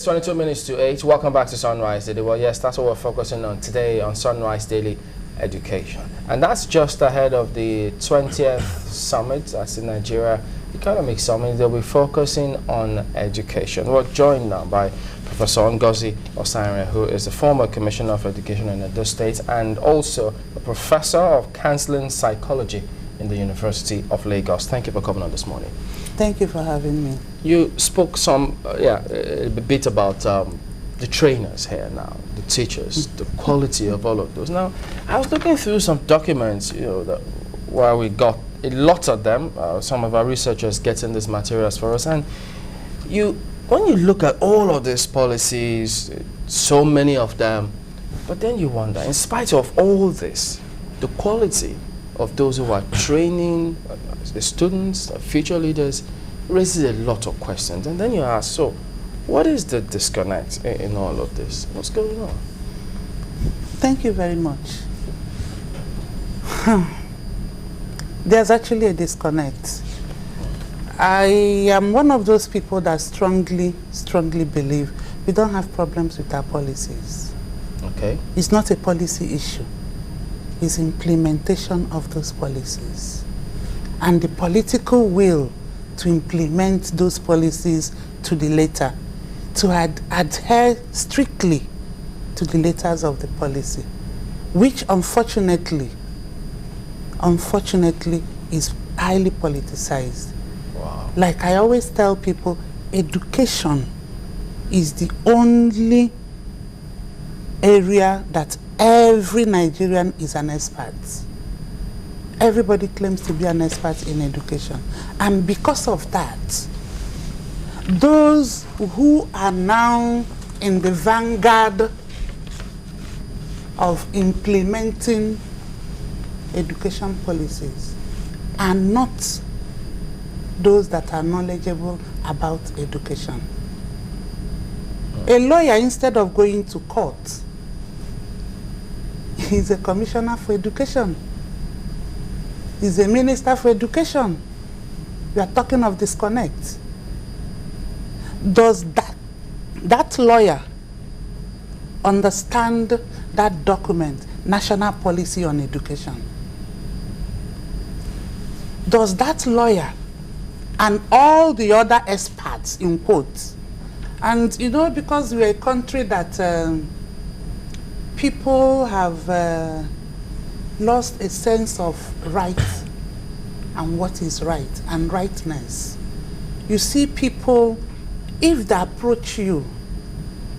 It's 22 minutes to 8. Welcome back to Sunrise Daily. Well, yes, that's what we're focusing on today on Sunrise Daily Education. And that's just ahead of the 20th summit. That's in Nigeria Economic Summit. They'll be focusing on education. We're joined now by Professor Osarenren, who is the former Commissioner of Education in Edo State and also a Professor of Counseling Psychology in the University of Lagos. Thank you for coming on this morning. Thank you for having me. You spoke a bit about the trainers here now, the teachers, the quality of all of those. Now, I was looking through some documents, where we got a lot of them. Some of our researchers getting these materials for us, and when you look at all of these policies, so many of them, but then you wonder, in spite of all this, the quality of those who are training the students, the future leaders, raises a lot of questions. And then you ask, so what is the disconnect in all of this? What's going on? Thank you very much. There's actually a disconnect. I am one of those people that strongly believe we don't have problems with our policies. Okay. It's not a policy issue. It's implementation of those policies. And the political will to implement those policies to the letter, to adhere strictly to the letters of the policy, which unfortunately is highly politicized. Wow. Like I always tell people, education is the only area that every Nigerian is an expert. Everybody claims to be an expert in education. And because of that, those who are now in the vanguard of implementing education policies are not those that are knowledgeable about education. A lawyer, instead of going to court, is a commissioner for education. Is a minister for education. We are talking of disconnect. Does that lawyer understand that document, National Policy on Education? Does that lawyer and all the other experts, in quotes, and because we're a country that people have lost a sense of right and what is right and rightness. You see people, if they approach you,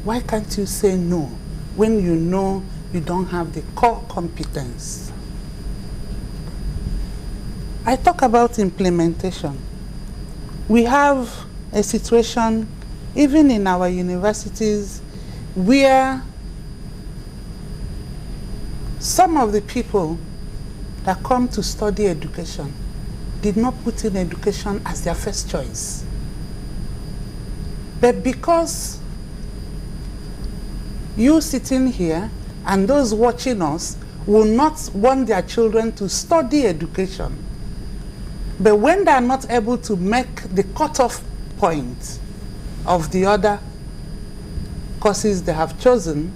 why can't you say no when you know you don't have the core competence? I talk about implementation. We have a situation, even in our universities, where some of the people that come to study education did not put in education as their first choice. But because you sitting here and those watching us will not want their children to study education, but when they are not able to make the cutoff point of the other courses they have chosen,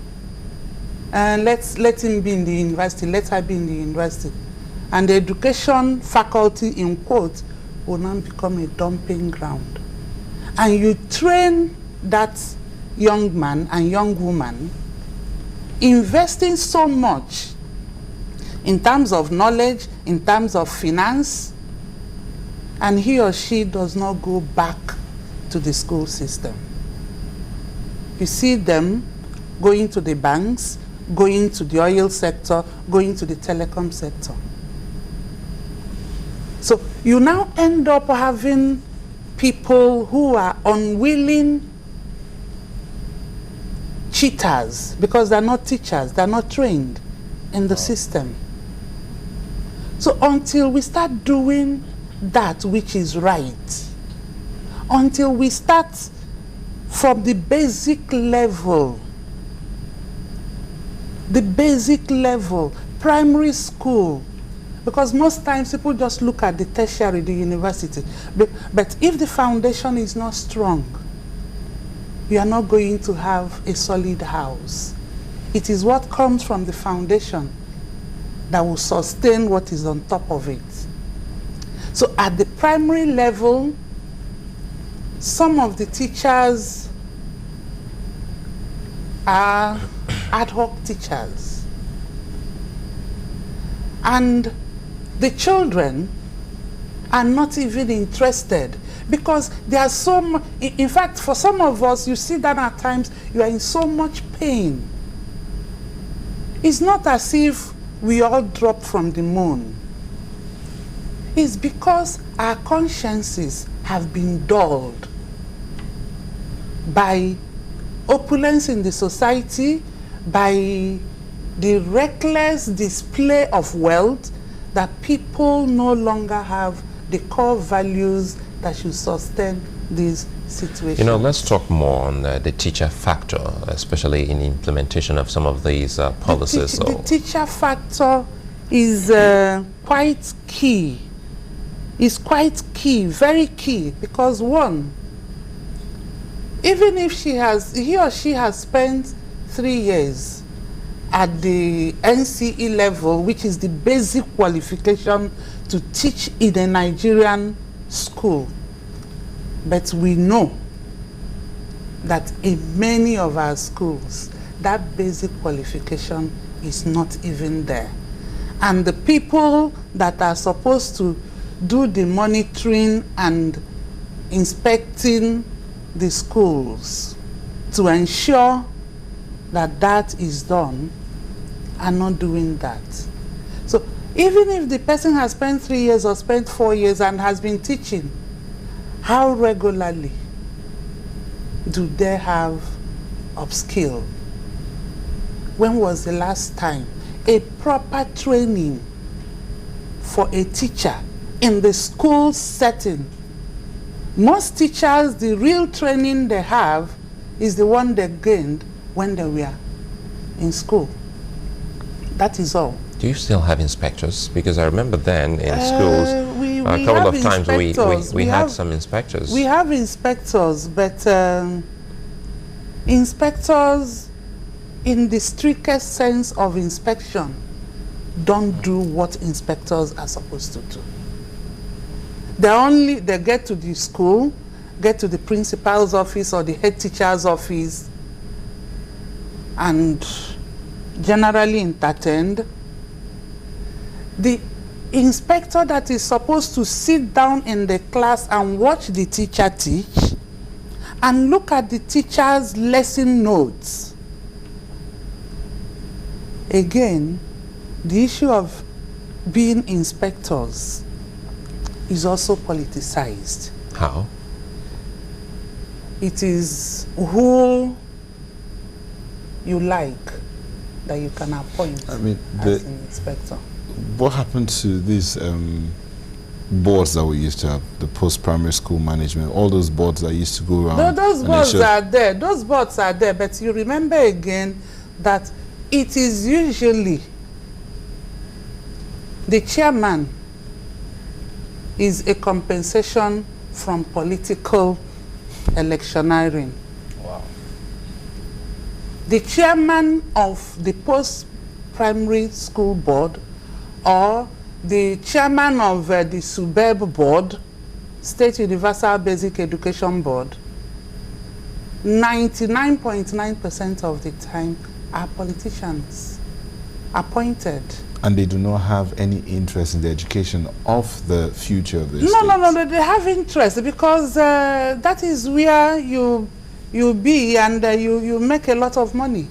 and let him be in the university, let her be in the university, and the education faculty, in quotes, will now become a dumping ground. And you train that young man and young woman, investing so much in terms of knowledge, in terms of finance, and he or she does not go back to the school system. You see them going to the banks, going to the oil sector, going to the telecom sector. So you now end up having people who are unwilling cheaters because they're not teachers, they're not trained in the system. So until we start doing that which is right, until we start from the basic level, primary school, because most times people just look at the tertiary, the university. But if the foundation is not strong, you are not going to have a solid house. It is what comes from the foundation that will sustain what is on top of it. So at the primary level, some of the teachers are ad hoc teachers. And the children are not even interested because there are so much, in fact, for some of us, you see that at times you are in so much pain. It's not as if we all drop from the moon. It's because our consciences have been dulled by opulence in the society, by the reckless display of wealth, that people no longer have the core values that should sustain these situations. You know, let's talk more on the teacher factor, especially in implementation of some of these policies. The teacher factor is quite key. It's quite key, very key, because one, even if he or she has spent 3 years at the NCE level, which is the basic qualification to teach in a Nigerian school, but we know that in many of our schools, that basic qualification is not even there. And the people that are supposed to do the monitoring and inspecting the schools to ensure that that is done are not doing that. So even if the person has spent 3 years or spent 4 years and has been teaching, how regularly do they have upskill? When was the last time a proper training for a teacher in the school setting? Most teachers, the real training they have is the one they gained when they were in school. That is all. Do you still have inspectors? Because I remember then in schools, a couple of times we had some inspectors. We have inspectors, but inspectors in the strictest sense of inspection don't do what inspectors are supposed to do. They get to the school, get to the principal's office or the head teacher's office, and generally entertained. The inspector that is supposed to sit down in the class and watch the teacher teach and look at the teacher's lesson notes. Again, the issue of being inspectors is also politicized. How? It is who you like that you can appoint as an inspector. What happened to these boards that we used to have, the post-primary school management, all those boards that used to go around? No, those boards are there. Those boards are there, but you remember again that it is usually the chairman is a compensation from political electioneering. Wow. The chairman of the post-primary school board or the chairman of the SUBEB board, State Universal Basic Education Board, 99.9% of the time are politicians appointed. And they do not have any interest in the education of the future of the state. No, they have interest because that is where you be and you make a lot of money.